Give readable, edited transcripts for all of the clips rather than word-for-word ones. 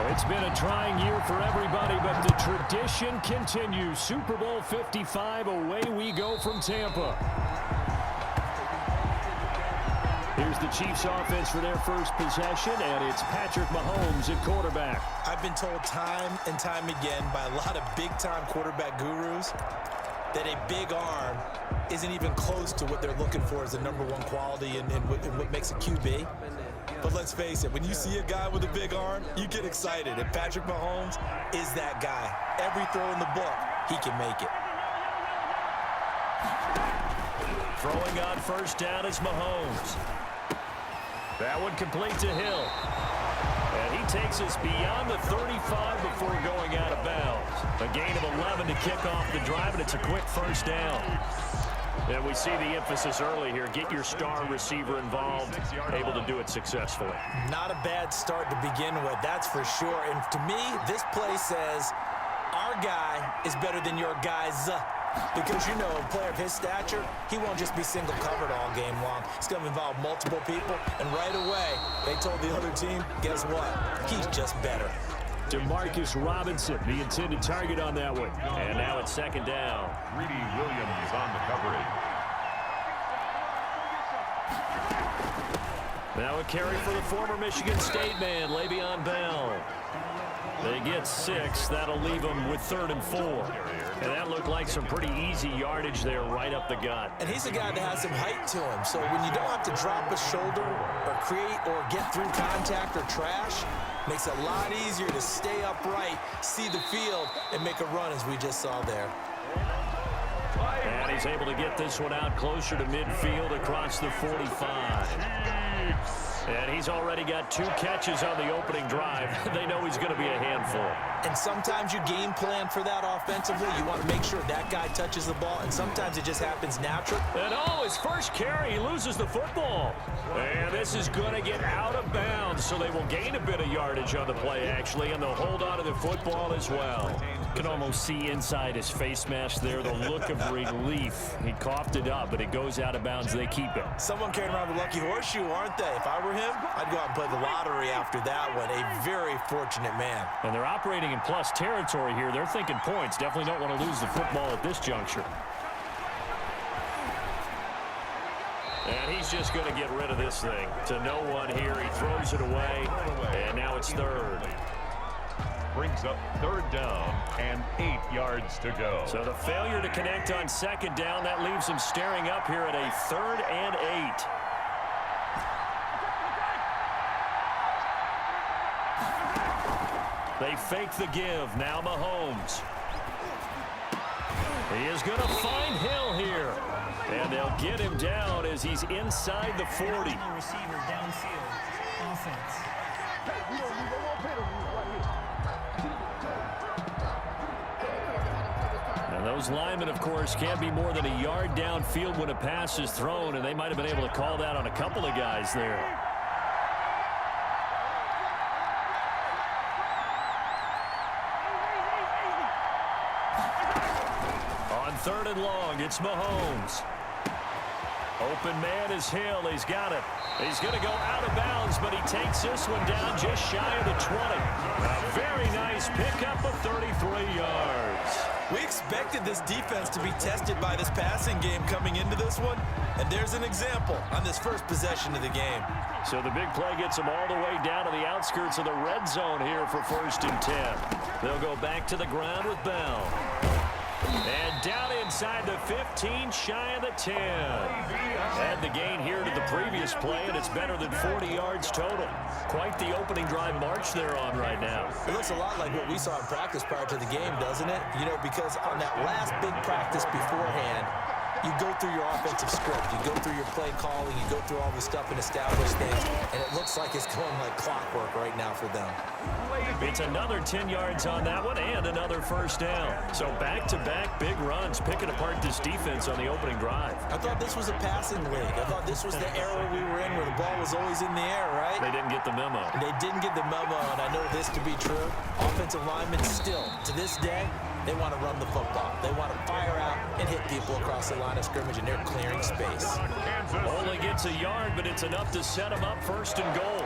It's been a trying year for everybody, but the tradition continues. Super Bowl 55, away we go from Tampa. Here's the Chiefs offense for their first possession, and it's Patrick Mahomes at quarterback. I've been told time and time again by a lot of big-time quarterback gurus that a big arm isn't even close to what they're looking for as the #1 quality and what makes a QB. But let's face it, when you see a guy with a big arm, you get excited. And Patrick Mahomes is that guy. Every throw in the book, he can make it. Throwing on first down is Mahomes. That one complete to Hill. And he takes us beyond the 35 before going out of bounds. A gain of 11 to kick off the drive, and it's a quick first down. And we see the emphasis early here. Get your star receiver involved, able to do it successfully. Not a bad start to begin with, that's for sure. And to me, this play says our guy is better than your guys. Because, you know, a player of his stature, he won't just be single covered all game long. It's going to involve multiple people. And right away, they told the other team, guess what? He's just better. Demarcus Robinson, the intended target on that one. And now it's second down. Greedy Williams on the coverage. Now a carry for the former Michigan State man, Le'Veon Bell. They get 6. That'll leave them with 3rd and 4. And that looked like some pretty easy yardage there right up the gut. And he's a guy that has some height to him. So when you don't have to drop a shoulder or create or get through contact or trash, makes it a lot easier to stay upright, see the field, and make a run as we just saw there. And he's able to get this one out closer to midfield across the 45. And he's already got 2 catches on the opening drive. They know he's going to be a handful. And sometimes you game plan for that offensively. You want to make sure that guy touches the ball, and sometimes it just happens natural. And oh, his first carry, he loses the football. And this is going to get out of bounds, so they will gain a bit of yardage on the play, actually, and they'll hold on to the football as well. You can almost see inside his face mask there the look of relief. He coughed it up, but it goes out of bounds. They keep it. Someone carrying around the lucky horseshoe, aren't they? If I were him, I'd go out and play the lottery after that one. A very fortunate man. And they're operating in plus territory here. They're thinking points. Definitely don't want to lose the football at this juncture. And he's just going to get rid of this thing to no one here. He throws it away, and now it's 3rd. Brings up 3rd down and 8 yards to go. So the failure to connect on 2nd down, that leaves him staring up here at a 3rd and 8. They fake the give. Now Mahomes. He is going to find Hill here. And they'll get him down as he's inside the 40. Receiver downfield. Offense. And those linemen, of course, can't be more than a yard downfield when a pass is thrown, and they might have been able to call that on a couple of guys there. On 3rd and long, it's Mahomes. Open man is Hill. He's got it. He's going to go out of bounds, but he takes this one down just shy of the 20. A very nice pickup of 33 yards. We expected this defense to be tested by this passing game coming into this one, and there's an example on this first possession of the game. So the big play gets them all the way down to the outskirts of the red zone here for 1st and 10. They'll go back to the ground with Bell. And down inside the 15, shy of the 10. Had the gain here to the previous play, and it's better than 40 yards total. Quite the opening drive march they're on right now. It looks a lot like what we saw in practice prior to the game, doesn't it? You know, because on that last big practice beforehand, you go through your offensive script, you go through your play calling, you go through all the stuff and establish things, and it looks like it's going like clockwork right now for them. It's another 10 yards on that one and another 1st down. So back-to-back big runs, picking apart this defense on the opening drive. I thought this was a passing league. I thought this was the era we were in where the ball was always in the air, right? They didn't get the memo. They didn't get the memo, and I know this to be true. Offensive linemen still, to this day, they want to run the football. They want to fire out and hit people across the line of scrimmage, and they're clearing space. Only gets a yard, but it's enough to set him up 1st and goal.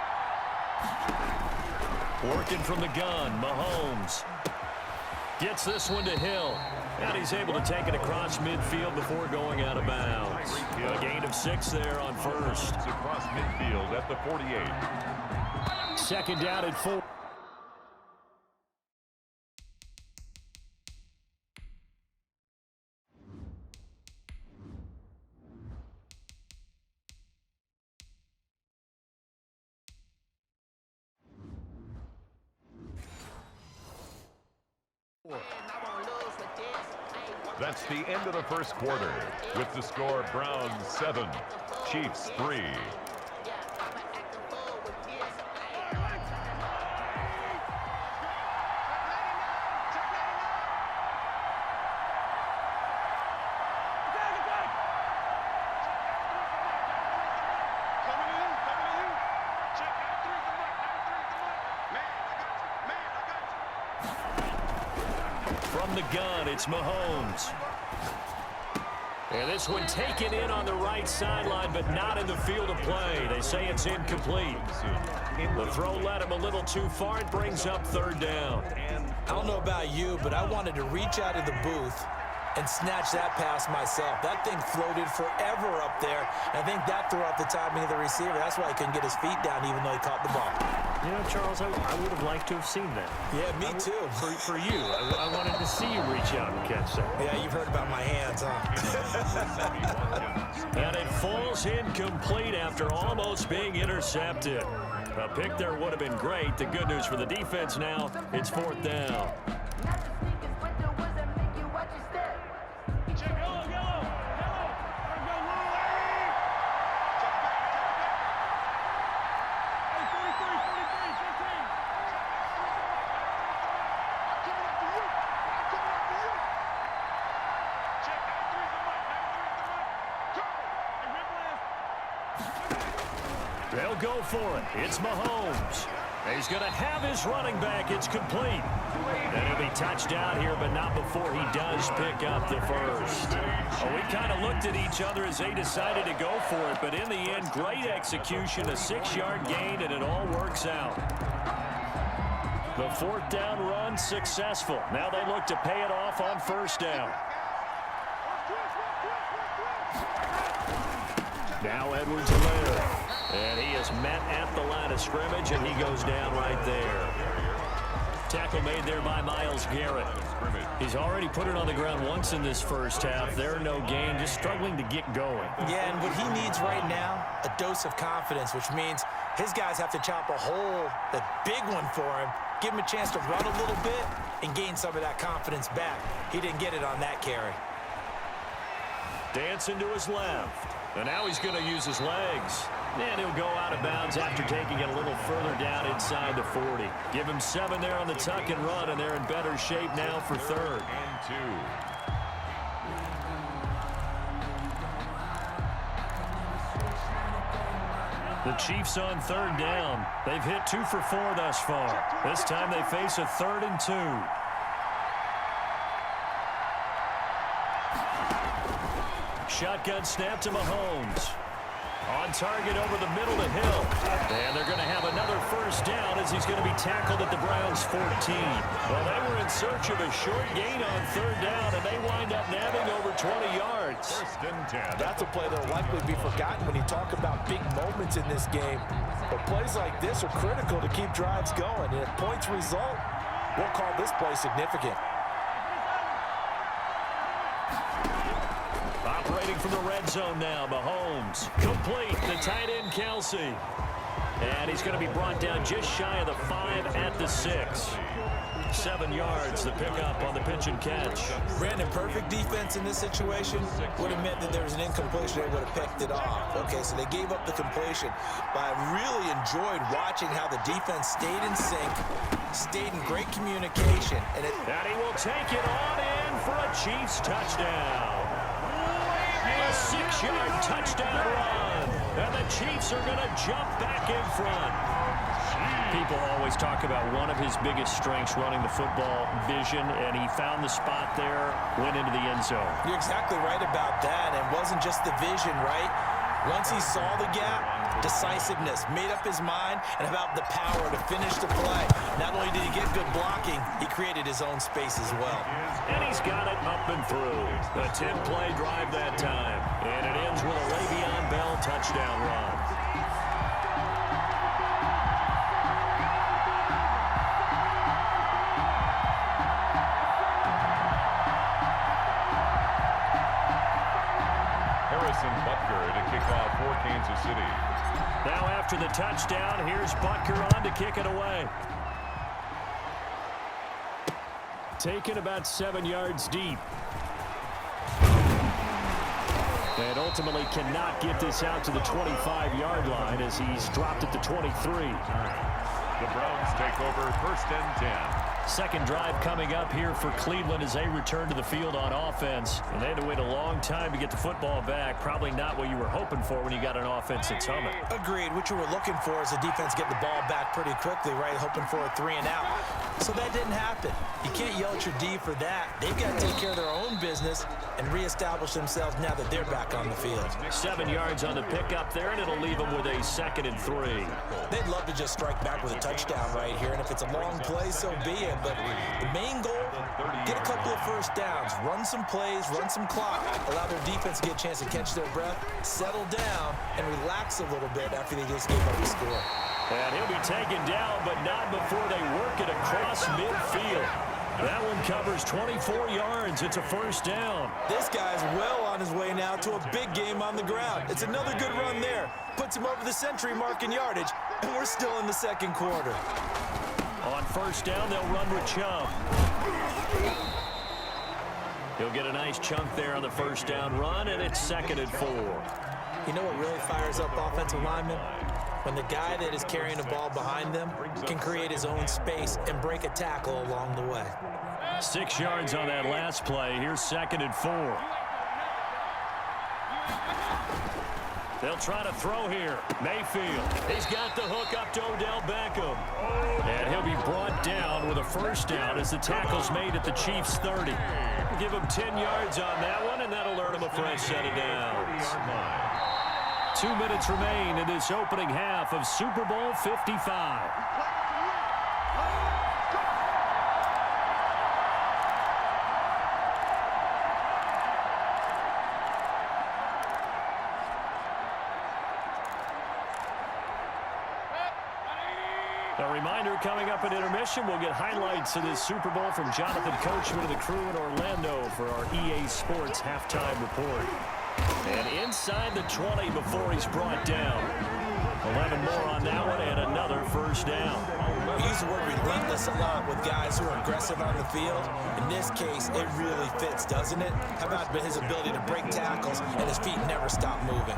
Working from the gun, Mahomes. Gets this one to Hill. And he's able to take it across midfield before going out of bounds. A gain of 6 there on first. Across midfield at the 48. Second down at 4. That's the end of the first quarter. With the score, Browns 7, Chiefs 3. From the gun, it's Mahomes. And this one taken in on the right sideline, but not in the field of play. They say it's incomplete. The throw led him a little too far. It brings up third down. I don't know about you, but I wanted to reach out of the booth and snatch that pass myself. That thing floated forever up there. I think that threw out the timing of the receiver. That's why he couldn't get his feet down even though he caught the ball. You know, Charles, I would have liked to have seen that. Yeah, me too. For you, I wanted to see you reach out and catch that. Yeah, you've heard about my hands, huh? And it falls incomplete after almost being intercepted. A pick there would have been great. The good news for the defense now, it's fourth down. They'll go for it. It's Mahomes. He's going to have his running back. It's complete. And he'll be touched down here, but not before he does pick up the first. Well, we kind of looked at each other as they decided to go for it, but in the end, great execution, a 6-yard gain, and it all works out. The fourth down run successful. Now they look to pay it off on first down. Now Edwards-Helaire. And he is met at the line of scrimmage, and he goes down right there. Tackle made there by Myles Garrett. He's already put it on the ground once in this first half. There, no gain, just struggling to get going. Yeah, and what he needs right now, a dose of confidence, which means his guys have to chop a hole, a big one for him, give him a chance to run a little bit and gain some of that confidence back. He didn't get it on that carry. Dancing to his left. And now he's going to use his legs. And he'll go out of bounds after taking it a little further down inside the 40. Give him 7 there on the tuck and run, and they're in better shape now for third. And 2. The Chiefs on third down. They've hit 2 for 4 thus far. This time they face a 3rd and 2. Shotgun snap to Mahomes. On target over the middle to Hill. And they're going to have another first down as he's going to be tackled at the Browns' 14. Well, they were in search of a short gain on third down, and they wind up nabbing over 20 yards. First and 10. That's a play that will likely be forgotten when you talk about big moments in this game. But plays like this are critical to keep drives going. And if points result, we'll call this play significant. Operating from the red zone now, Mahomes. Complete, the tight end, Kelsey. And he's going to be brought down just shy of the 5 at the 6. 7 yards, the pickup on the pitch and catch. Brandon, perfect defense in this situation would have meant that there was an incompletion. They would have picked it off. Okay, so they gave up the completion. But I really enjoyed watching how the defense stayed in sync, stayed in great communication. And he will take it on in for a Chiefs touchdown. A 6-yard touchdown run. And the Chiefs are going to jump back in front. People always talk about one of his biggest strengths running the football, vision, and he found the spot there, went into the end zone. You're exactly right about that. And it wasn't just the vision, right? Once he saw the gap, decisiveness, made up his mind, and about the power to finish the play. Not only did he get good blocking, he created his own space as well. And he's got it up and through. A 10-play drive that time. And it ends with a Le'Veon Bell touchdown run. Butker to kick off for Kansas City. Now after the touchdown, here's Butker on to kick it away. Taken about 7 yards deep. And ultimately cannot get this out to the 25-yard line as he's dropped it to 23. The Browns take over 1st and 10. Second drive coming up here for Cleveland as they return to the field on offense. And they had to wait a long time to get the football back. Probably not what you were hoping for when you got an offense that's humming. Agreed. What you were looking for is the defense getting the ball back pretty quickly, right? Hoping for a 3-and-out. So that didn't happen. You can't yell at your D for that. They've got to take care of their own business and reestablish themselves now that they're back on the field. 7 yards on the pickup there, and it'll leave them with a 2nd and 3. They'd love to just strike back with a touchdown right here, and if it's a long play, so be it. But the main goal, get a couple of first downs, run some plays, run some clock, allow their defense to get a chance to catch their breath, settle down, and relax a little bit after they just gave up the score. And he'll be taken down, but not before they work it across midfield. That one covers 24 yards. It's a 1st down. This guy's well on his way now to a big game on the ground. It's another good run there. Puts him over the century mark in yardage, and we're still in the 2nd quarter. On 1st down, they'll run with Chubb. He'll get a nice chunk there on the 1st down run, and it's 2nd and 4. You know what really fires up offensive linemen? When the guy that is carrying the ball behind them can create his own space and break a tackle along the way. 6 yards on that last play. Here's 2nd and 4. They'll try to throw here. Mayfield. He's got the hook up to Odell Beckham. And he'll be brought down with a 1st down as the tackle's made at the Chiefs' 30. Give him 10 yards on that one, and that'll earn him a fresh set of downs. 2 minutes remain in this opening half of Super Bowl 55. A reminder, coming up at intermission, we'll get highlights of this Super Bowl from Jonathan Coachman and the crew in Orlando for our EA Sports halftime report. And inside the 20 before he's brought down. 11 more on that one and another 1st down. We use the word relentless a lot with guys who are aggressive on the field. In this case, it really fits, doesn't it? How about his ability to break tackles and his feet never stop moving?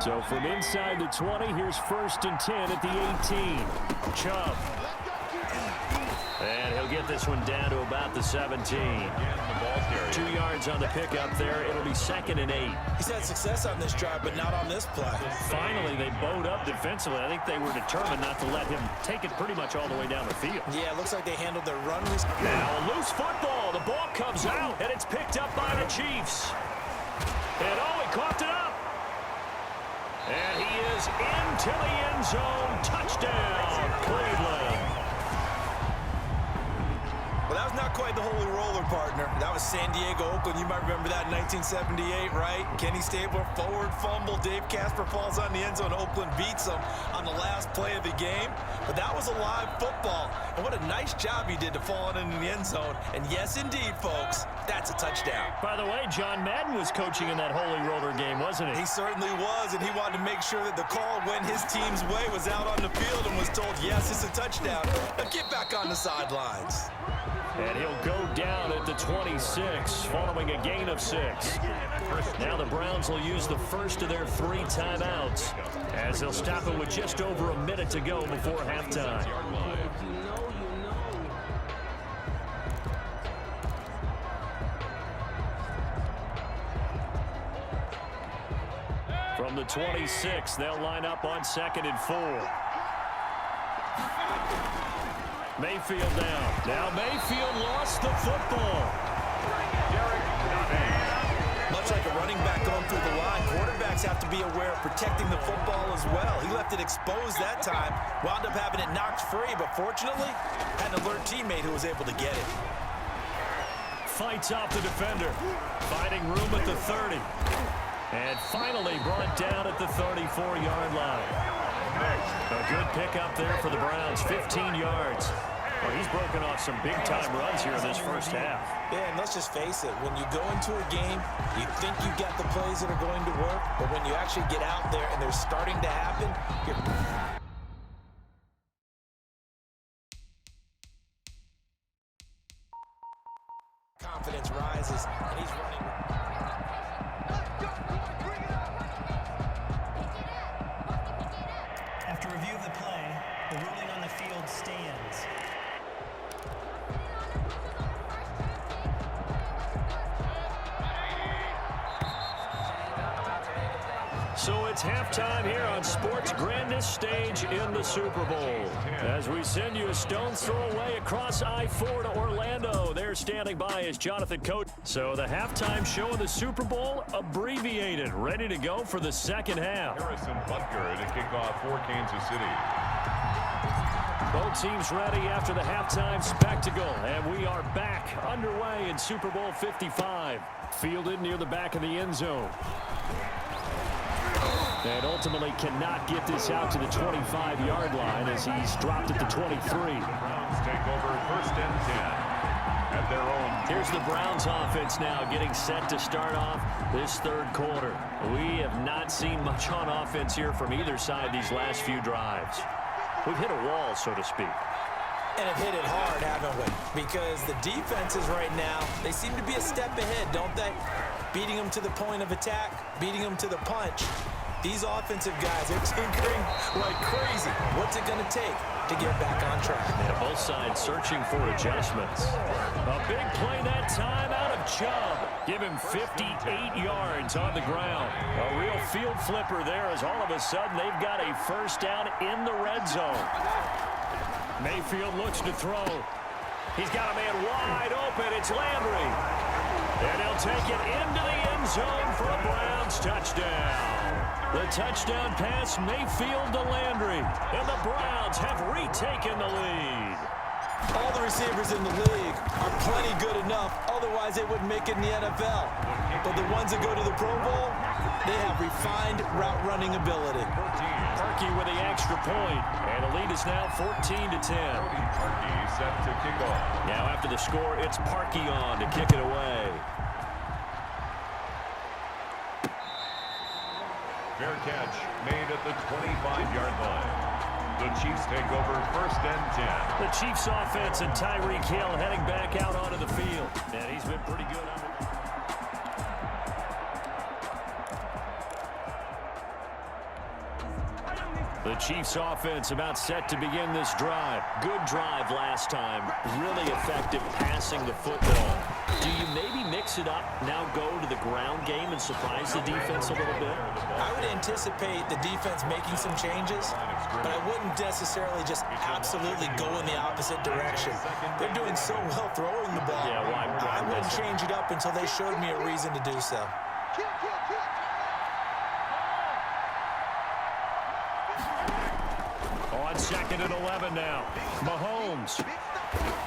So from inside the 20, here's 1st and 10 at the 18. Chubb. And he'll get this one down to about the 17. 2 yards on the pickup there. It'll be 2nd and 8. He's had success on this drive, but not on this play. Finally, they bowed up defensively. I think they were determined not to let him take it pretty much all the way down the field. Yeah, it looks like they handled their run. Now a loose football. The ball comes out, and it's picked up by the Chiefs. And he coughed it up. And he is into the end zone. Touchdown, Cleveland. Well, that was not quite the holy roller, partner. That was San Diego, Oakland. You might remember that in 1978, right? Kenny Stabler, forward fumble. Dave Casper falls on the end zone. Oakland beats him on the last play of the game. But that was a live football. And what a nice job he did to fall into the end zone. And yes, indeed, folks, that's a touchdown. By the way, John Madden was coaching in that holy roller game, wasn't he? He certainly was, and he wanted to make sure that the call went his team's way, was out on the field and was told, yes, it's a touchdown. Now get back on the sidelines. And he'll go down at the 26 following a gain of 6. Now the Browns will use the first of their 3 timeouts as they'll stop it with just over a minute to go before halftime. From the 26, they'll line up on 2nd and 4. Mayfield down. Now Mayfield lost the football. Much much like a running back going through the line, quarterbacks have to be aware of protecting the football as well. He left it exposed that time, wound up having it knocked free, but fortunately, had an alert teammate who was able to get it. Fights off the defender, finding room at the 30. And finally brought down at the 34-yard line. A good pickup there for the Browns, 15 yards. Well, he's broken off some big-time runs here in this first half. Yeah, and let's just face it. When you go into a game, you think you got the plays that are going to work, but when you actually get out there and they're starting to happen, confidence rises, and he's running. After review of the play, the ruling on the field stands. So it's halftime here on sports' grandest stage in the Super Bowl. As we send you a stone's throw away across I-4 to Orlando. There standing by is Jonathan Coach. So the halftime show of the Super Bowl abbreviated, ready to go for the second half. Harrison Butker to kick off for Kansas City. Both teams ready after the halftime spectacle, and we are back underway in Super Bowl 55. Fielded near the back of the end zone. And ultimately cannot get this out to the 25-yard line as he's dropped at the 23. Browns take over first and 10 at their own. Here's the Browns offense now getting set to start off this third quarter. We have not seen much on offense here from either side these last few drives. We've hit a wall, so to speak. And have hit it hard, haven't we? Because the defenses right now, they seem to be a step ahead, don't they? Beating them to the point of attack, beating them to the punch. These offensive guys, they're tinkering like crazy. What's it going to take to get back on track? Yeah, both sides searching for adjustments. A big play that time out of Chubb. Give him 58 yards on the ground. A real field flipper there as all of a sudden they've got a first down in the red zone. Mayfield looks to throw. He's got a man wide open. It's Landry. And he'll take it into the end zone for a Browns touchdown. The touchdown pass, Mayfield to Landry. And the Browns have retaken the lead. All the receivers in the league are plenty good enough. Otherwise, they wouldn't make it in the NFL. But the ones that go to the Pro Bowl, they have refined route running ability. Parkey with the extra point. And the lead is now 14-10. Parkey set to kick off. Now after the score, it's Parkey on to kick it away. Fair catch made at the 25-yard line. The Chiefs take over first and 10. The Chiefs offense and Tyreek Hill heading back out onto the field. And he's been pretty good on it. The Chiefs offense about set to begin this drive. Good drive last time. Really effective passing the football. Do you maybe mix it up, now go to the ground game and surprise the defense a little bit? I would anticipate the defense making some changes, but I wouldn't necessarily just absolutely go in the opposite direction. They're doing so well throwing the ball. Yeah, why I wouldn't change it up until they showed me a reason to do so. On second and 11 now. Mahomes.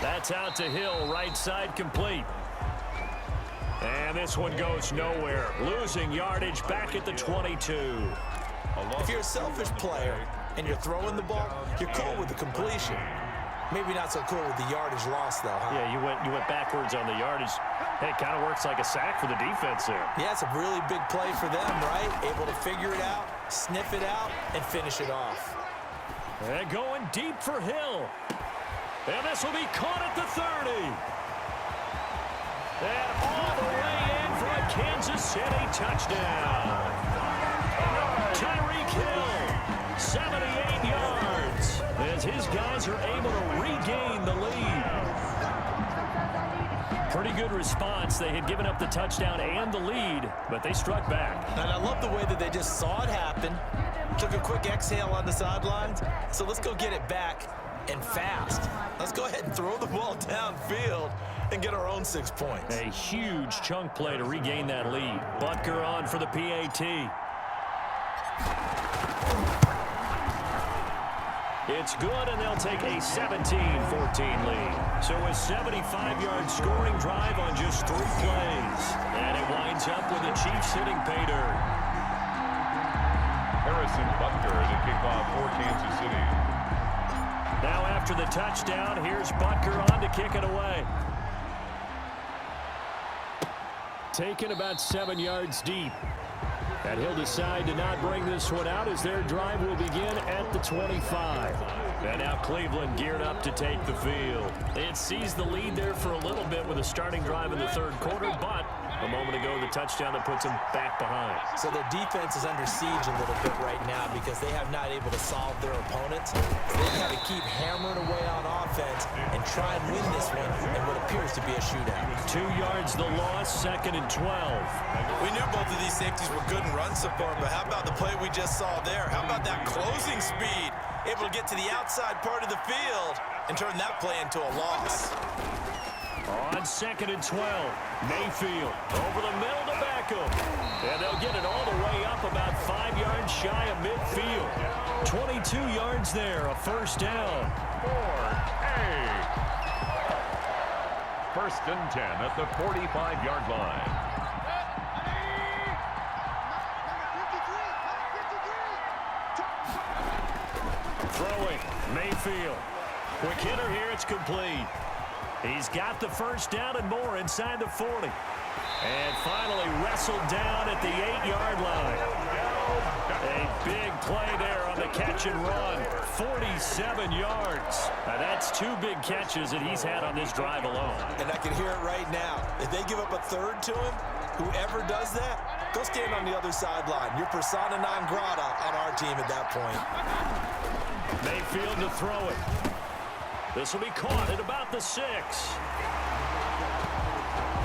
That's out to Hill, right side complete. And this one goes nowhere. Losing yardage back at the 22. If you're a selfish player and you're throwing the ball, you're cool with the completion. Maybe not so cool with the yardage loss, though, huh? Yeah, you went backwards on the yardage. Hey, it kind of works like a sack for the defense there. Yeah, it's a really big play for them, right? Able to figure it out, sniff it out, and finish it off. And going deep for Hill. And this will be caught at the 30. And all the way in for a Kansas City touchdown. Tyreek Hill, 78 yards, as his guys are able to regain the lead. Pretty good response. They had given up the touchdown and the lead, but they struck back. And I love the way that they just saw it happen, took a quick exhale on the sidelines. So let's go get it back and fast. Let's go ahead and throw the ball downfield and get our own 6 points. A huge chunk play to regain that lead. Butker on for the PAT. It's good, and they'll take a 17-14 lead. So a 75-yard scoring drive on just 3 plays. And it winds up with the Chiefs hitting pay dirt. Harrison Butker to kick off for Kansas City. Now after the touchdown, here's Butker on to kick it away. Taken about 7 yards deep. And he'll decide to not bring this one out as their drive will begin at the 25. And now Cleveland geared up to take the field. It seized the lead there for a little bit with a starting drive in the 3rd quarter, but a moment ago the touchdown that puts them back behind. So their defense is under siege a little bit right now because they have not able to solve their opponents. They've got to keep hammering away on offense and try and win this one in what appears to be a shootout. 2 yards the loss, 2nd and 12. We knew both of these safeties were good in run support, but how about the play we just saw there? How about that closing speed? Able to get to the outside part of the field and turn that play into a loss. On 2nd and 12, Mayfield over the middle to Beckham. And they'll get it all the way up about 5 yards shy of midfield. 22 yards there, a first down. First and 10 at the 45-yard line. Throwing, Mayfield. Quick hitter here, it's complete. He's got the first down and more inside the 40. And finally wrestled down at the 8-yard line. A big play there on the catch and run. 47 yards. Now that's 2 big catches that he's had on this drive alone. And I can hear it right now. If they give up a 3rd to him, whoever does that, go stand on the other sideline. You're persona non grata on our team at that point. Mayfield to throw it. This will be caught at about the 6.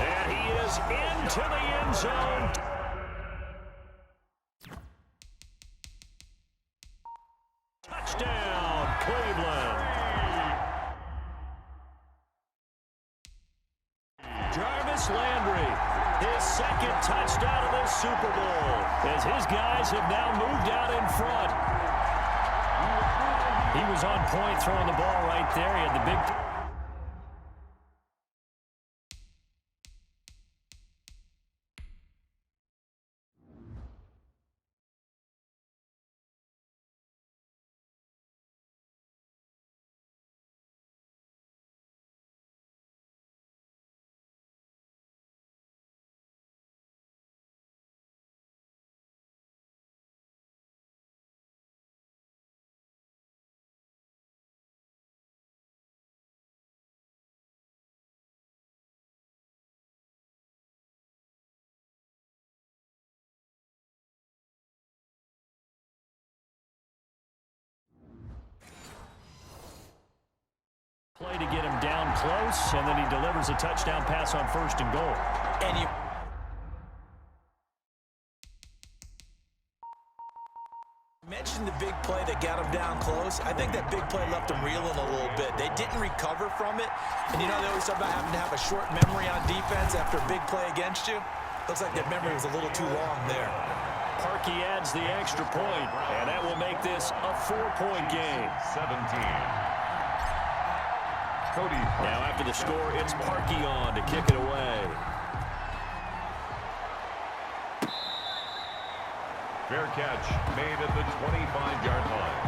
And he is into the end zone. Touchdown, Cleveland. Jarvis Landry, his 2nd touchdown of the Super Bowl, as his guys have now moved out in front. He was on point throwing the ball right there. He had the big... play to get him down close, and then he delivers a touchdown pass on 1st and goal. And you mentioned the big play that got him down close. I think that big play left him reeling a little bit. They didn't recover from it. And you know, they always talk about having to have a short memory on defense after a big play against you. Looks like that memory was a little too long there. Parkey adds the extra point, and that will make this a 4-point game. 17. Cody. Now after the score, it's Parkey on to kick it away. Fair catch made at the 25-yard line.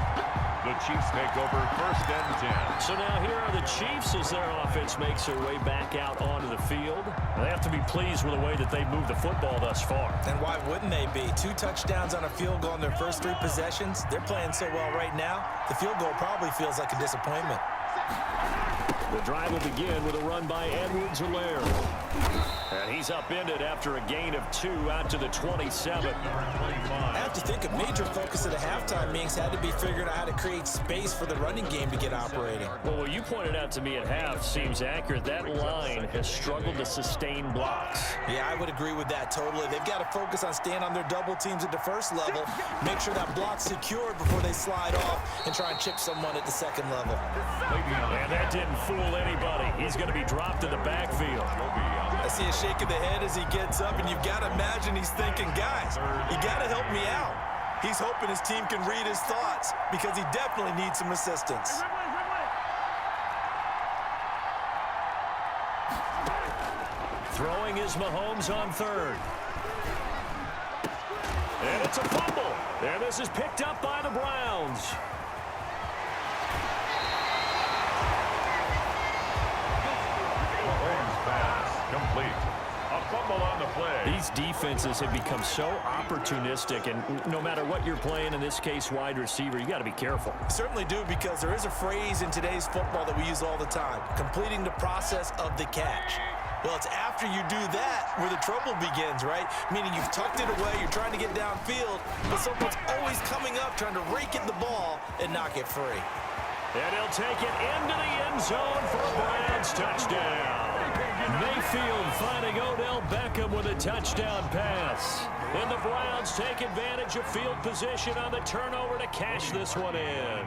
The Chiefs take over 1st and 10. So now here are the Chiefs as their offense makes their way back out onto the field. They have to be pleased with the way that they've moved the football thus far. And why wouldn't they be? 2 touchdowns on a field goal in their first 3 possessions. They're playing so well right now, the field goal probably feels like a disappointment. The drive will begin with a run by Edwards-Helaire. And he's upended after a gain of 2 out to the 27. I have to think a major focus of the halftime meetings had to be figuring out how to create space for the running game to get operating. Well, what you pointed out to me at half seems accurate. That line has struggled to sustain blocks. Yeah, I would agree with that totally. They've got to focus on staying on their double teams at the first level, make sure that block's secured before they slide off and try and chip someone at the second level. And that didn't fool fool anybody. He's going to be dropped in the backfield. I see a shake of the head as he gets up, and you've got to imagine he's thinking, guys, you got to help me out. He's hoping his team can read his thoughts because he definitely needs some assistance. Throwing is Mahomes on third. And it's a fumble. And this is picked up by the Browns. Mahomes pass complete. A fumble on the play. These defenses have become so opportunistic, and no matter what you're playing, in this case wide receiver, you got to be careful. Certainly do, because there is a phrase in today's football that we use all the time, completing the process of the catch. Well, it's after you do that where the trouble begins, right? Meaning you've tucked it away, you're trying to get downfield, but someone's always coming up trying to rake at the ball and knock it free. And he'll take it into the end zone for a Browns touchdown. Mayfield finding Odell Beckham with a touchdown pass. And the Browns take advantage of field position on the turnover to cash this one in.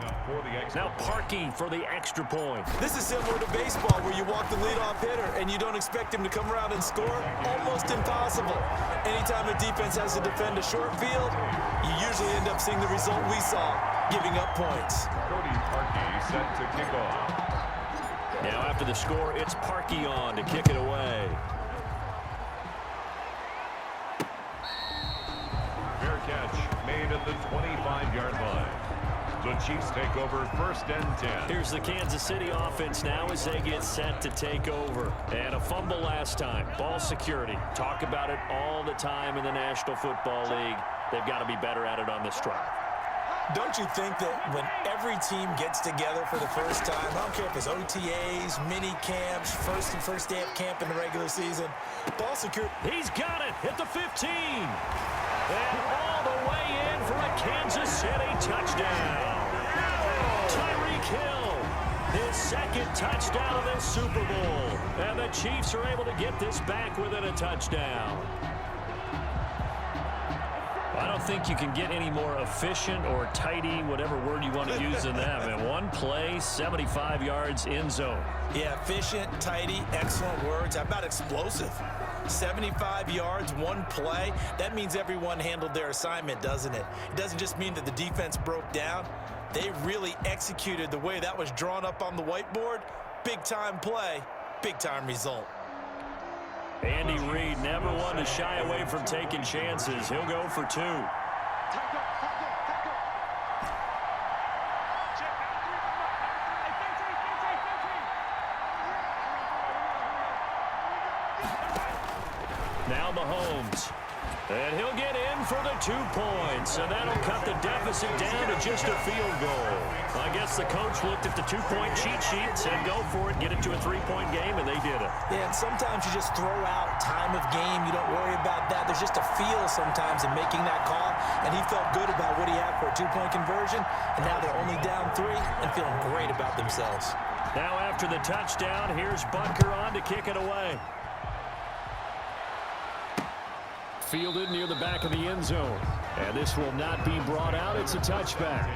Now Parkey for the extra point. This is similar to baseball where you walk the leadoff hitter and you don't expect him to come around and score. Almost impossible. Anytime a defense has to defend a short field, you usually end up seeing the result we saw, giving up points. Parkey set to kick off. Now after the score, it's Parkey on to kick it away. Fair catch made at the 25-yard line. The Chiefs take over 1st and 10. Here's the Kansas City offense now as they get set to take over. And a fumble last time. Ball security. Talk about it all the time in the National Football League. They've got to be better at it on this drive. Don't you think that when every team gets together for the first time, I don't care if it's OTAs, mini camps, first day of camp in the regular season, ball security. He's got it at the 15. And all the way in for a Kansas City touchdown. Tyreek Hill, his second touchdown of this Super Bowl. And the Chiefs are able to get this back within a touchdown. I don't think you can get any more efficient or tidy, whatever word you want to use in that. Man, one play, 75 yards, end zone. Yeah, efficient, tidy, excellent words. How about explosive? 75 yards, one play. That means everyone handled their assignment, doesn't it? It doesn't just mean that the defense broke down. They really executed the way that was drawn up on the whiteboard. Big-time play, big-time result. Andy Reid never one to shy away from taking chances. He'll go for two. Now Mahomes. And he'll get in for the 2 points. And that'll cut the deficit down to just a field goal. I guess the coach looked at the 2-point cheat sheet, said go for it, get it to a 3-point game, and they did it. Yeah, and sometimes you just throw out time of game. You don't worry about that. There's just a feel sometimes in making that call. And he felt good about what he had for a 2-point conversion. And now they're only down 3 and feeling great about themselves. Now after the touchdown, here's Bunker on to kick it away. Fielded near the back of the end zone. And this will not be brought out. It's a touchback.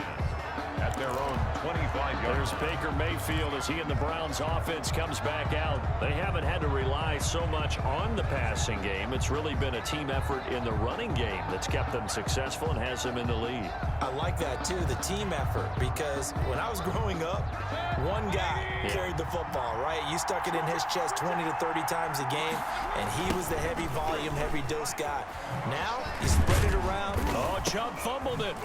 At their own 25-yard. There's Baker Mayfield as he and the Browns offense comes back out. They haven't had to rely so much on the passing game. It's really been a team effort in the running game that's kept them successful and has them in the lead. I like that, too, the team effort, because when I was growing up, one guy carried the football, right? You stuck it in his chest 20 to 30 times a game, and he was the heavy volume, heavy dose guy. Now, you spread it around. Oh, Chubb fumbled it.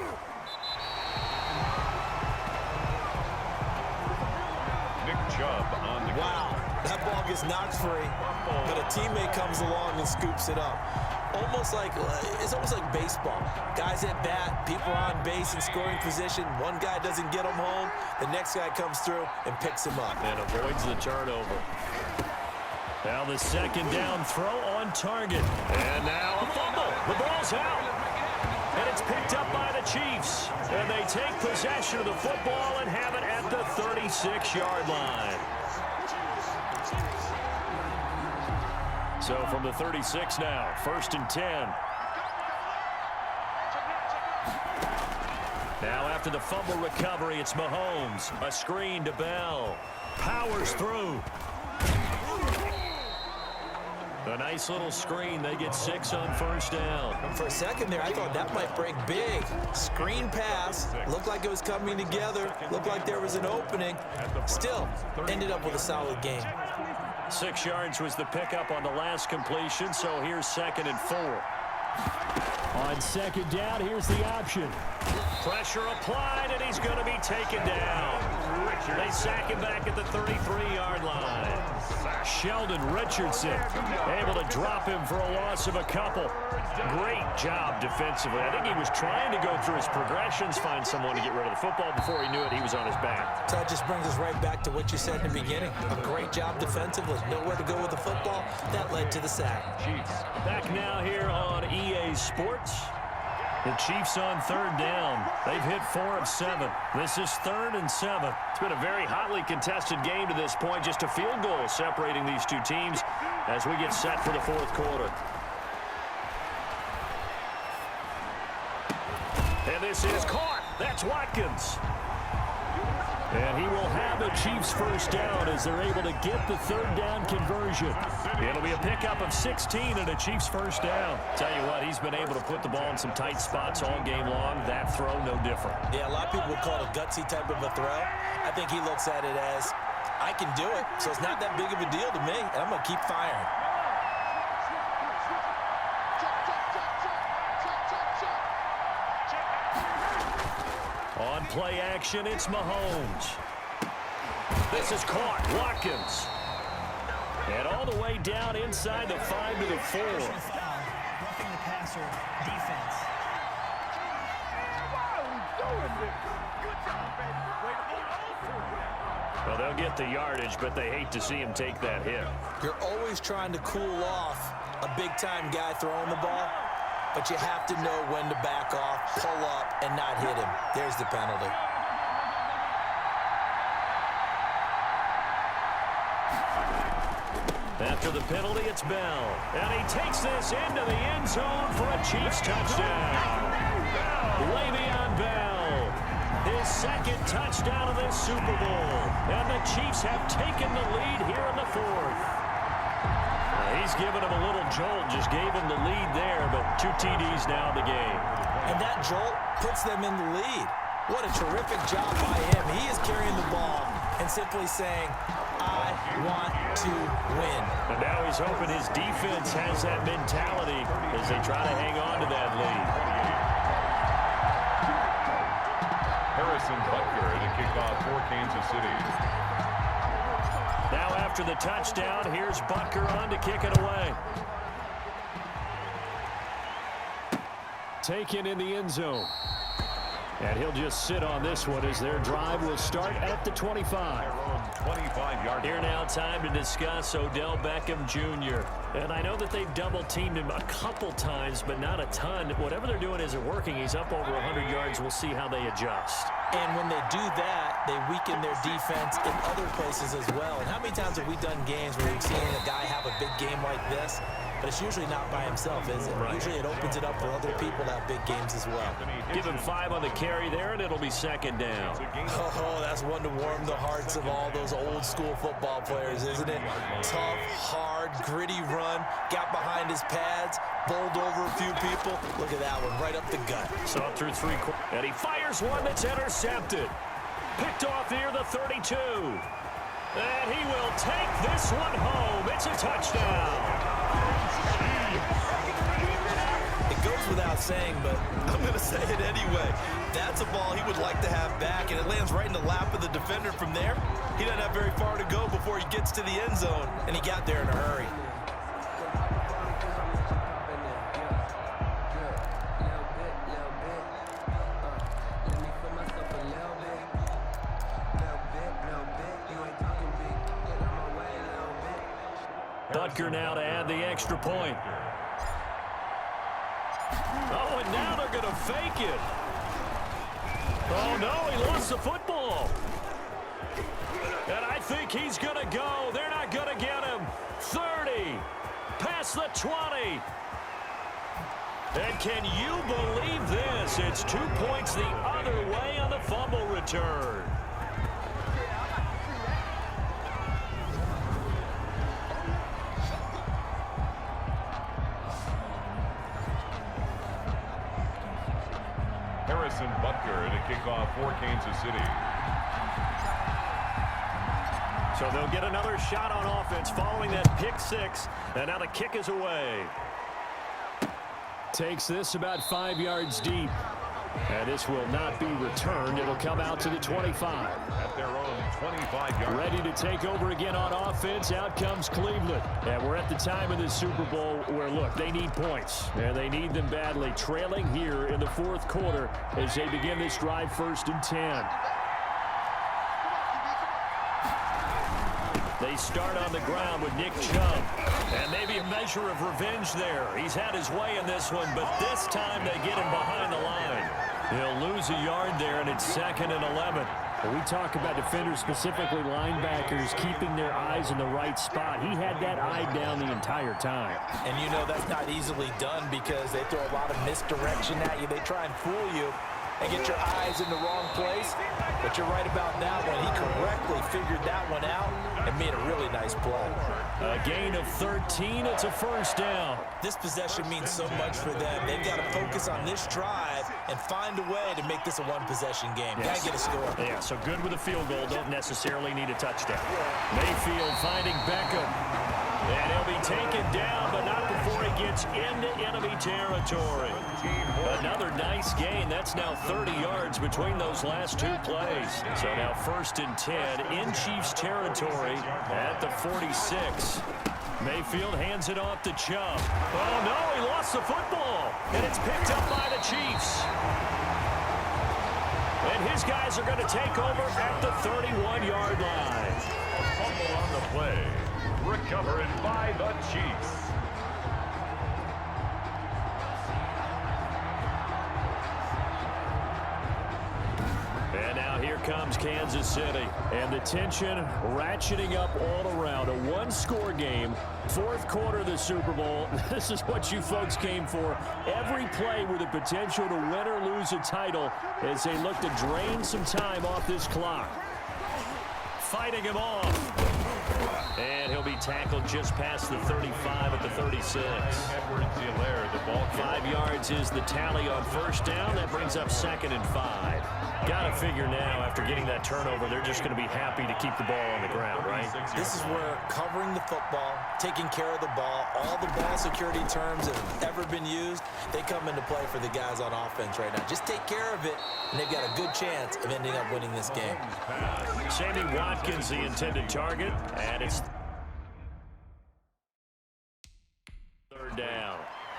Chubb on the wow, that ball gets knocked free, but a teammate comes along and scoops it up. It's almost like baseball. Guys at bat, people are on base in scoring position. One guy doesn't get him home, the next guy comes through and picks him up. And avoids the turnover. Now the second down throw on target. And now a fumble. The ball's out. And it's picked up by the Chiefs. And they take possession of the football and have it at the 36-yard line. So from the 36 now, 1st and 10. Now after the fumble recovery, it's Mahomes. A screen to Bell. powers through. A nice little screen. They get 6 on first down. For a second there, I thought that might break big. Screen pass. Looked like it was coming together. Looked like there was an opening. Still, ended up with a solid game. 6 yards was the pickup on the last completion, so here's 2nd and 4. On 2nd down, here's the option. Pressure applied, and he's going to be taken down. They sack him back at the 33-yard line. Sheldon Richardson able to drop him for a loss of a couple. Great job defensively. I think he was trying to go through his progressions, find someone to get rid of the football. Before he knew it, he was on his back. So that just brings us right back to what you said in the beginning. A great job defensively. Nowhere to go with the football. That led to the sack. Back now here on EA Sports. The Chiefs on 3rd down. They've hit 4 of 7. This is 3rd and 7. It's been a very hotly contested game to this point. Just a field goal separating these two teams as we get set for the 4th quarter. And this is caught. That's Watkins. And he will have the Chiefs first down as they're able to get the 3rd down conversion. It'll be a pickup of 16 and a Chiefs first down. Tell you what, he's been able to put the ball in some tight spots all game long. That throw, no different. Yeah, a lot of people would call it a gutsy type of a throw. I think he looks at it as, I can do it, so it's not that big of a deal to me, and I'm going to keep firing. On play action, it's Mahomes. This is caught. Watkins. And all the way down inside the 5 to the 4. Roughing the passer defense. Well, they'll get the yardage, but they hate to see him take that hit. You're always trying to cool off a big-time guy throwing the ball, but you have to know when to back off, pull up, and not hit him. There's the penalty. After the penalty, it's Bell. And he takes this into the end zone for a Chiefs touchdown. Le'Veon Bell, his 2nd touchdown of this Super Bowl. And the Chiefs have taken the lead here in the 4th. He's given him a little jolt, just gave him the lead there, but 2 TDs now in the game. And that jolt puts them in the lead. What a terrific job by him. He is carrying the ball and simply saying, I want to win. And now he's hoping his defense has that mentality as they try to hang on to that lead. Harrison Butker, the kickoff for Kansas City. Now after the touchdown, here's Butker on to kick it away. Taken in the end zone. And he'll just sit on this one as their drive will start at the 25. 25-yard. Here now, time to discuss Odell Beckham Jr. And I know that they've double-teamed him a couple times, but not a ton. Whatever they're doing isn't working. He's up over 100 yards. We'll see how they adjust. And when they do that, they weaken their defense in other places as well. And how many times have we done games where we've seen a guy have a big game like this? But it's usually not by himself, is it? Right. Usually it opens it up for other people to have big games as well. Give him 5 on the carry there, and it'll be 2nd down. Oh, that's one to warm the hearts of all those old school football players, isn't it? Tough, hard, gritty run, got behind his pads, bowled over a few people. Look at that one, right up the gut. So up through 3 quarters, and he fires one that's intercepted. Picked off near the 32. And he will take this one home. It's a touchdown. It goes without saying, but I'm going to say it anyway. That's a ball he would like to have back, and it lands right in the lap of the defender from there. He doesn't have very far to go before he gets to the end zone, and he got there in a hurry. Butker now to add the extra point. Oh, and now they're going to fake it. Oh, no, he lost the football. And I think he's going to go. They're not going to get him. 30, past the 20. And can you believe this? It's 2 points the other way on the fumble return. Harrison Butker to kick off for Kansas City. So they'll get another shot on offense following that pick six. And now the kick is away. Takes this about 5 yards deep. And this will not be returned. It'll come out to the 25. At their own 25-yard. Ready to take over again on offense. Out comes Cleveland. And we're at the time of the Super Bowl where, look, they need points. And they need them badly. Trailing here in the fourth quarter as they begin this drive 1st and 10. They start on the ground with Nick Chubb. And maybe a measure of revenge there. He's had his way in this one, but this time they get him behind the line. He'll lose a yard there, and it's 2nd and 11. When we talk about defenders, specifically linebackers, keeping their eyes in the right spot. He had that eye down the entire time. And you know that's not easily done because they throw a lot of misdirection at you. They try and fool you and get your eyes in the wrong place. But you're right about that one. He correctly figured that one out and made a really nice play. A gain of 13. It's a 1st down. This possession means so much for them. They've got to focus on this drive and find a way to make this a one-possession game. Yes. Got to get a score. Yeah, so good with a field goal. Don't necessarily need a touchdown. Mayfield finding Beckham. And he'll be taken down, but not before he gets into enemy territory. Another nice gain. That's now 30 yards between those last 2 plays. So now 1st and 10 in Chiefs territory at the 46. Mayfield hands it off to Chubb. Oh, no, he lost the football. And it's picked up by the Chiefs. And his guys are going to take over at the 31-yard line. A fumble on the play. Recovered by the Chiefs. And now here comes Kansas City. And the tension ratcheting up all around. A one-score game. 4th quarter of the Super Bowl. This is what you folks came for. Every play with the potential to win or lose a title as they look to drain some time off this clock. Fighting him off. And he'll be tackled just past the 35 at the 36. Edwards-Helaire, the ball. 5 yards is the tally on 1st down. That brings up 2nd and 5. Got to figure now, after getting that turnover, they're just going to be happy to keep the ball on the ground, right? This is where covering the football, taking care of the ball, all the ball security terms that have ever been used, they come into play for the guys on offense right now. Just take care of it, and they've got a good chance of ending up winning this game. Sammy Watkins, the intended target, and it's 3rd down.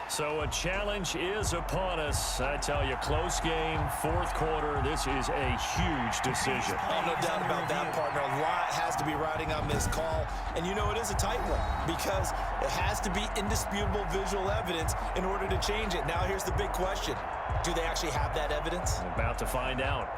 So a challenge is upon us. I tell you, close game, 4th quarter. This is a huge decision. Oh, no doubt about that, partner. A lot has to be riding on this call. And you know it is a tight one because it has to be indisputable visual evidence in order to change it. Now here's the big question. Do they actually have that evidence? About to find out.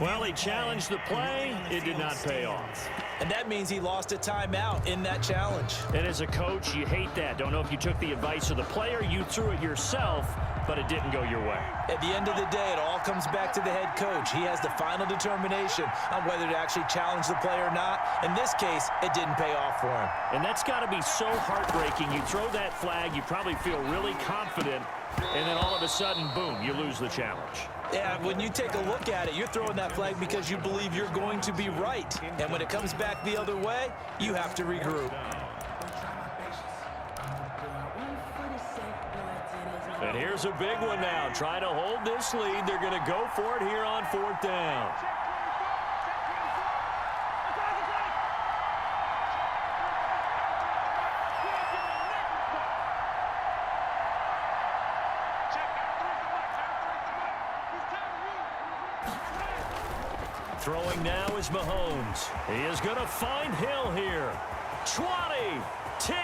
Well, he challenged the play. It did not pay off. And that means he lost a timeout in that challenge. And as a coach, you hate that. Don't know if you took the advice of the player, you threw it yourself, but it didn't go your way. At the end of the day, it all comes back to the head coach. He has the final determination on whether to actually challenge the play or not. In this case, it didn't pay off for him. And that's got to be so heartbreaking. You throw that flag, you probably feel really confident, and then all of a sudden, boom, you lose the challenge. Yeah, when you take a look at it, you're throwing that flag because you believe you're going to be right. And when it comes back the other way, you have to regroup. And here's a big one now. Trying to hold this lead. They're going to go for it here on 4th down. Throwing now is Mahomes. He is going to find Hill here. 20, 10,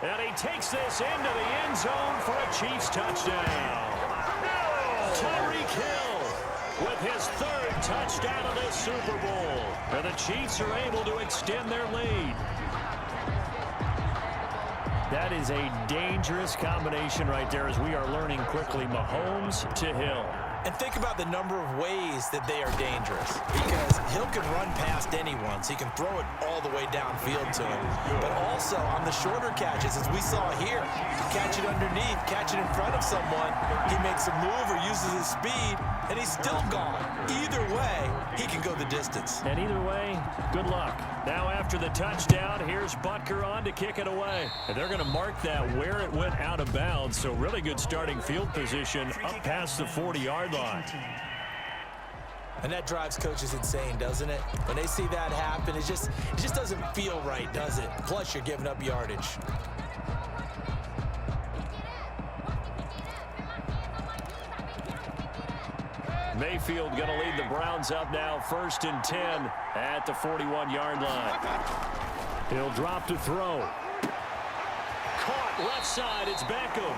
and he takes this into the end zone for a Chiefs touchdown. Tyreek Hill with his 3rd touchdown of this Super Bowl. And the Chiefs are able to extend their lead. That is a dangerous combination right there as we are learning quickly. Mahomes to Hill. And think about the number of ways that they are dangerous, because Hill can run past anyone, so he can throw it all the way downfield to him. But also on the shorter catches, as we saw here, catch it underneath, catch it in front of someone, he makes a move or uses his speed, and he's still gone. Either way, he can go the distance. And either way, good luck. Now after the touchdown, here's Butker on to kick it away. And they're going to mark that where it went out of bounds, so really good starting field position up past the 40-yard line. And that drives coaches insane, doesn't it? When they see that happen, it just doesn't feel right, does it? Plus, you're giving up yardage. Mayfield going to lead the Browns up now, 1st and 10 at the 41-yard line. He'll drop to throw. Caught left side, it's Beckham.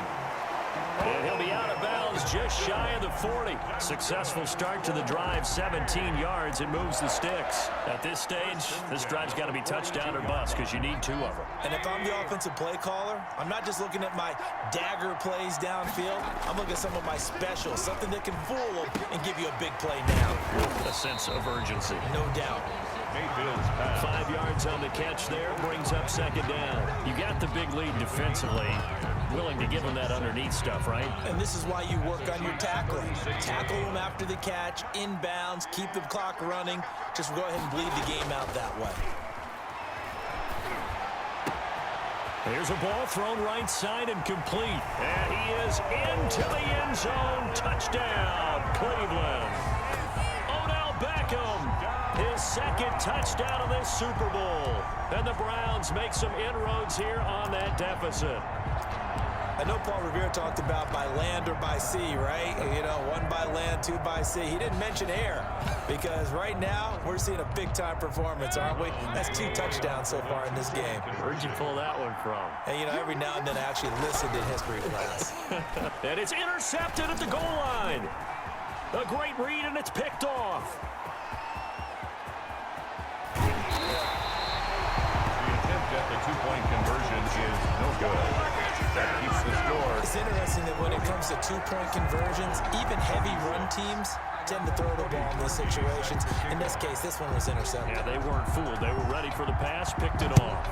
And he'll be out of bounds just shy of the 40. Successful start to the drive, 17 yards. It moves the sticks. At this stage, this drive's got to be touchdown or bust because you need 2 of them. And if I'm the offensive play caller, I'm not just looking at my dagger plays downfield. I'm looking at some of my specials, something that can fool them and give you a big play now. A sense of urgency. No doubt. Mayfield's pass. 5 yards on the catch there, brings up 2nd down. You got the big lead defensively. Willing to give them that underneath stuff, right? And this is why you work on your tackling. Tackle them after the catch, inbounds, keep the clock running. Just go ahead and bleed the game out that way. Here's a ball thrown right side and complete. And he is into the end zone. Touchdown, Cleveland. Odell Beckham, his 2nd touchdown of this Super Bowl. And the Browns make some inroads here on that deficit. I know Paul Revere talked about by land or by sea, right? You know, 1 by land, 2 by sea. He didn't mention air because right now we're seeing a big-time performance, aren't we? That's 2 touchdowns so far in this game. Where'd you pull that one from? And, you know, every now and then I actually listened in history class. And it's intercepted at the goal line. A great read, and it's picked off. The attempt at the 2-point conversion is no good. That keeps the score. It's interesting that when it comes to 2-point conversions, even heavy run teams tend to throw the ball in these situations. In this case, this one was intercepted. Yeah, they weren't fooled. They were ready for the pass, picked it off.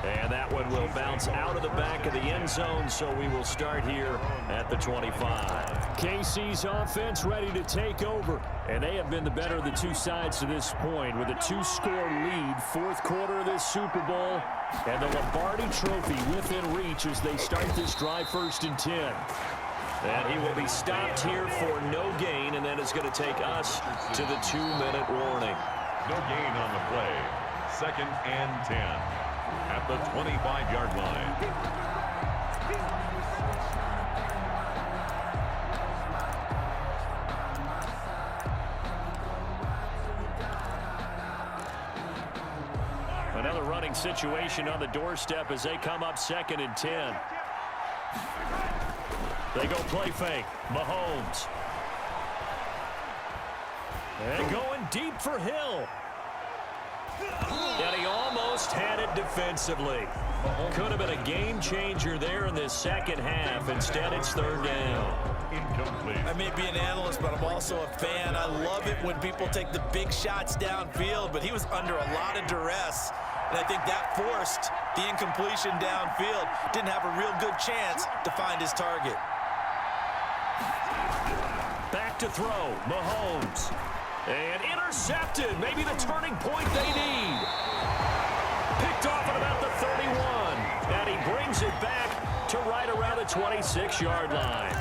And that one will bounce out of the back of the end zone, so we will start here at the 25. KC's offense ready to take over, and they have been the better of the 2 sides to this point with a 2-score lead, 4th quarter of this Super Bowl, and the Lombardi Trophy within reach as they start this drive, 1st and 10. And he will be stopped here for no gain, and then it's going to take us to the 2-minute warning. No gain on the play. 2nd and 10 at the 25-yard line. Another running situation on the doorstep as they come up 2nd and 10. They go play fake. Mahomes. And going deep for Hill. And he almost had it defensively. Could have been a game changer there in this 2nd half. Instead, it's 3rd down. Incomplete. I may be an analyst, but I'm also a fan. I love it when people take the big shots downfield, but he was under a lot of duress. And I think that forced the incompletion downfield. Didn't have a real good chance to find his target. Back to throw. Mahomes. And intercepted. Maybe the turning point they need. Picked off at about the 31. And he brings it back to right around the 26-yard line.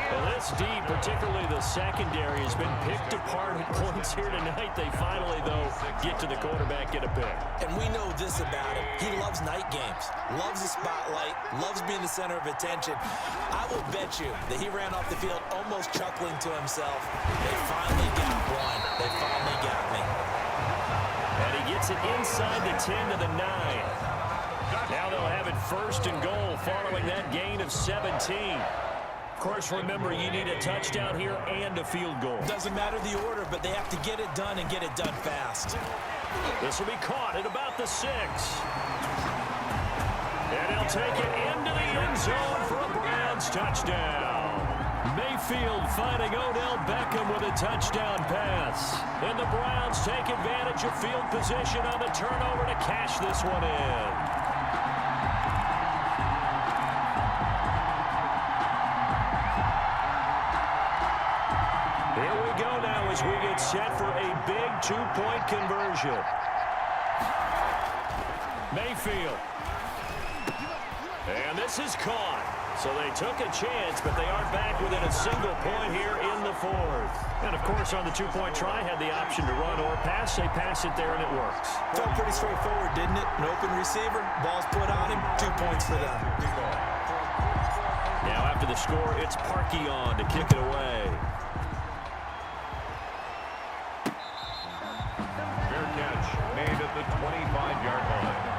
Well, this D, particularly the secondary, has been picked apart at points here tonight. They finally, though, get to the quarterback, get a pick. And we know this about him. He loves night games, loves the spotlight, loves being the center of attention. I will bet you that he ran off the field almost chuckling to himself. They finally got one. They finally got me. And he gets it inside the 10 to the 9. Now they'll have it 1st and goal following that gain of 17. Of course, remember, you need a touchdown here and a field goal. Doesn't matter the order, but they have to get it done and get it done fast. This will be caught at about the 6. And he'll take it into the end zone for a Browns touchdown. Mayfield finding Odell Beckham with a touchdown pass. And the Browns take advantage of field position on the turnover to cash this one in. Here we go now as we get set for a big two-point conversion. Mayfield. And this is caught. So they took a chance, but they aren't back within a single point here in the fourth. And, of course, on the two-point try, had the option to run or pass. They pass it there, and it works. Felt pretty straightforward, didn't it? An open receiver, ball's put on him, 2 points for them. Now, after the score, it's Parkey on to kick it away. Fair catch made at the 25-yard line.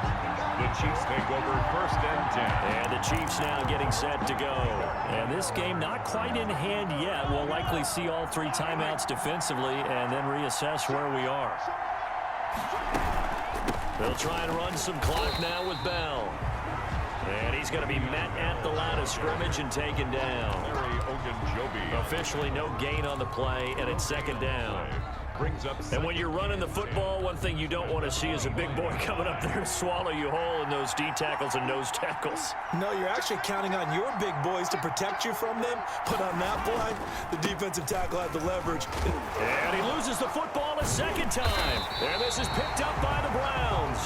The Chiefs take over first and 10. And the Chiefs now getting set to go. And this game not quite in hand yet. We'll likely see all 3 timeouts defensively and then reassess where we are. They'll try and run some clock now with Bell. And he's going to be met at the line of scrimmage and taken down. Officially no gain on the play, and it's second down. And when you're running the football, one thing you don't want to see is a big boy coming up there and swallow you whole in those D tackles and nose tackles. No, you're actually counting on your big boys to protect you from them. But on that play, the defensive tackle had the leverage. And he loses the football a second time. And this is picked up by the Browns.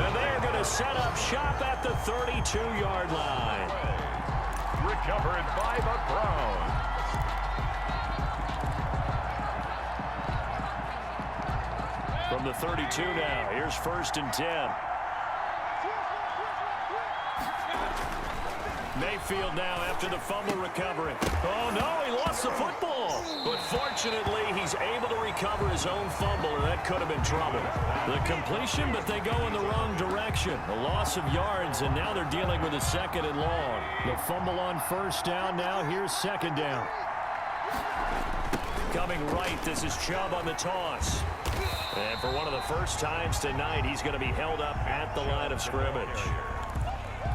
And they're going to set up shop at the 32-yard line. Recovered by the Browns. From the 32 now, here's first and 10. Mayfield now after the fumble recovery. Oh, no, he lost the football. But fortunately, he's able to recover his own fumble, and that could have been trouble. The completion, but they go in the wrong direction. A loss of yards, and now they're dealing with a second and long. The fumble on first down now. Here's second down. Coming right, this is Chubb on the toss. And for one of the first times tonight, he's going to be held up at the line of scrimmage.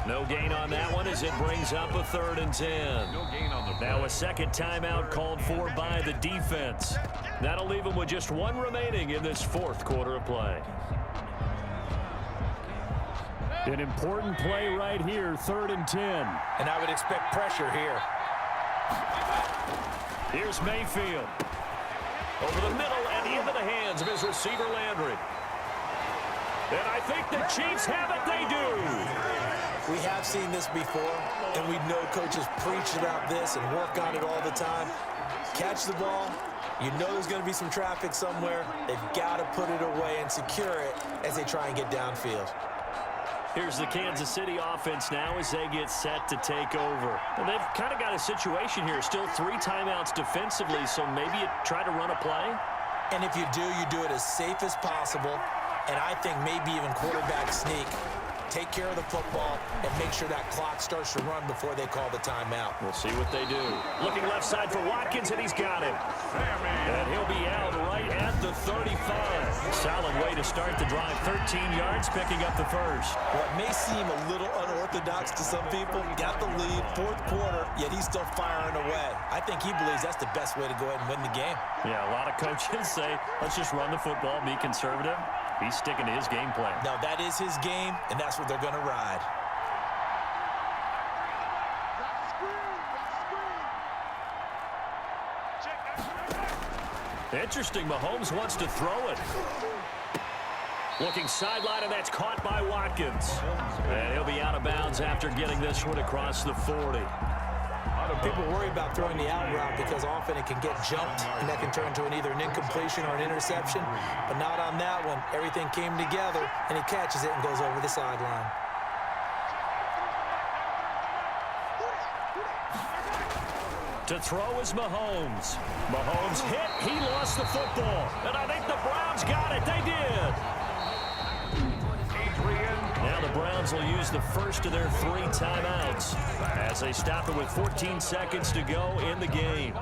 No gain on that one as it brings up a 3rd and 10. Now a second timeout called for by the defense. That'll leave them with just 1 remaining in this 4th quarter of play. An important play right here, 3rd and 10. And I would expect pressure here. Here's Mayfield. Over the middle and into the hands of his receiver, Landry. And I think the Chiefs have it. They do. We have seen this before, and we know coaches preach about this and work on it all the time. Catch the ball. You know there's going to be some traffic somewhere. They've got to put it away and secure it as they try and get downfield. Here's the Kansas City offense now as they get set to take over. And they've kind of got a situation here. Still 3 timeouts defensively, so maybe you try to run a play. And if you do it as safe as possible. And I think maybe even quarterback sneak. Take care of the football and make sure that clock starts to run before they call the timeout. We'll see what they do. Looking left side for Watkins, and he's got him. And he'll be out right at the 35. Solid way to start the drive. 13 yards, picking up the first. What may seem a little unorthodox to some people, got the lead, 4th quarter, yet he's still firing away. I think he believes that's the best way to go ahead and win the game. Yeah, a lot of coaches say, let's just run the football, be conservative. He's sticking to his game plan. Now, that is his game, and that's what they're going to ride. Interesting, Mahomes wants to throw it. Looking sideline, and that's caught by Watkins. And he'll be out of bounds after getting this one across the 40. People worry about throwing the out route because often it can get jumped, and that can turn to either an incompletion or an interception. But not on that one. Everything came together, and he catches it and goes over the sideline. To throw is Mahomes. Mahomes hit. He lost the football. And I think the Browns got it. They did. Now the Browns will use the first of their 3 timeouts as they stop it with 14 seconds to go in the game.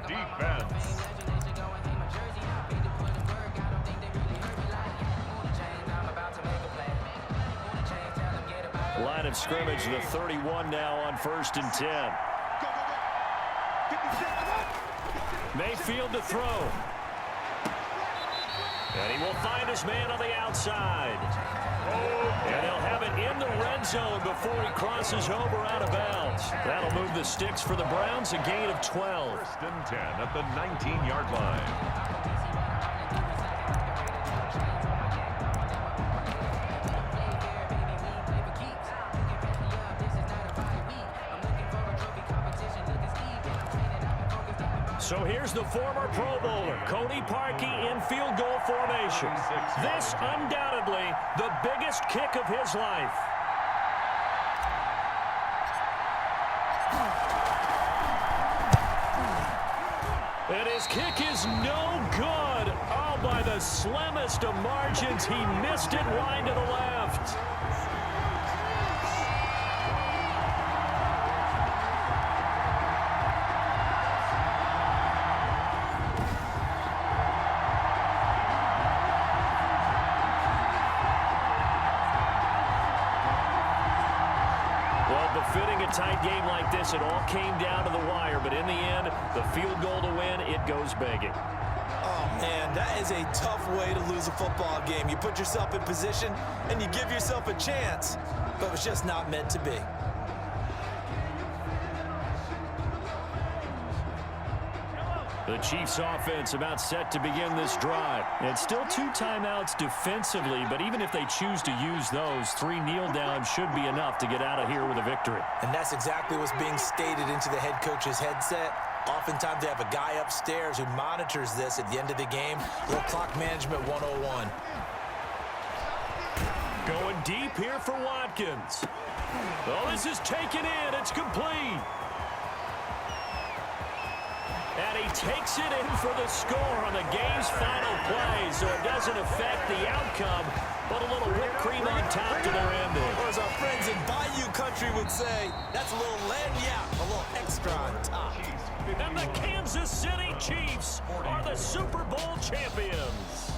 Defense. Line of of scrimmage, the 31 now on 1st and 10. Mayfield to throw. And he will find his man on the outside. And he'll have it in the red zone before he crosses over out of bounds. That'll move the sticks for the Browns, a gain of 12. 1st and 10 at the 19-yard line. So here's the former Pro Bowler, Cody Parkey, in field goal formation. This undoubtedly the biggest kick of his life. And his kick is no good. Oh, by the slimmest of margins, he missed it wide to the left. Fitting a tight game like this, it all came down to the wire, but in the end, the field goal to win, it goes begging. Oh, man, that is a tough way to lose a football game. You put yourself in position, and you give yourself a chance, but it's just not meant to be. The Chiefs offense about set to begin this drive. It's still 2 timeouts defensively, but even if they choose to use those, 3 kneel downs should be enough to get out of here with a victory. And that's exactly what's being stated into the head coach's headset. Oftentimes they have a guy upstairs who monitors this at the end of the game. A little clock management 101. Going deep here for Watkins. Oh, this is taken in. It's complete. And he takes it in for the score on the game's final play, so it doesn't affect the outcome, but a little whipped cream on top to their ending. Or as our friends in Bayou Country would say, that's a little lagniappe, a little extra on top. And the Kansas City Chiefs are the Super Bowl champions.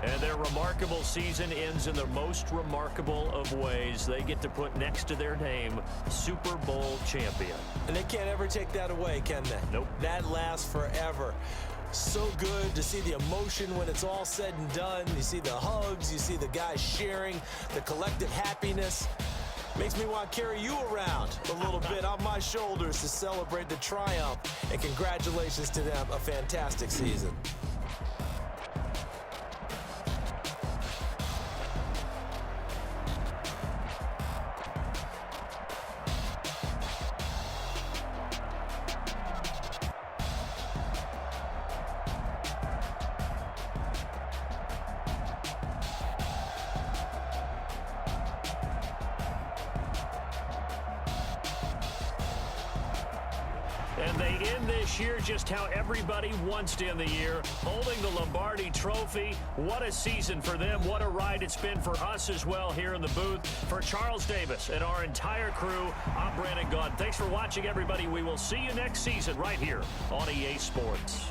And their remarkable season ends in the most remarkable of ways. They get to put next to their name, Super Bowl champion. And they can't ever take that away, can they? Nope. That lasts forever. So good to see the emotion when it's all said and done. You see the hugs, you see the guys sharing, the collective happiness. Makes me want to carry you around a little bit on my shoulders to celebrate the triumph. And congratulations to them, a fantastic season. And they end this year just how everybody wants to end the year, holding the Lombardi Trophy. What a season for them. What a ride it's been for us as well here in the booth. For Charles Davis and our entire crew, I'm Brandon Gaudin. Thanks for watching, everybody. We will see you next season right here on EA Sports.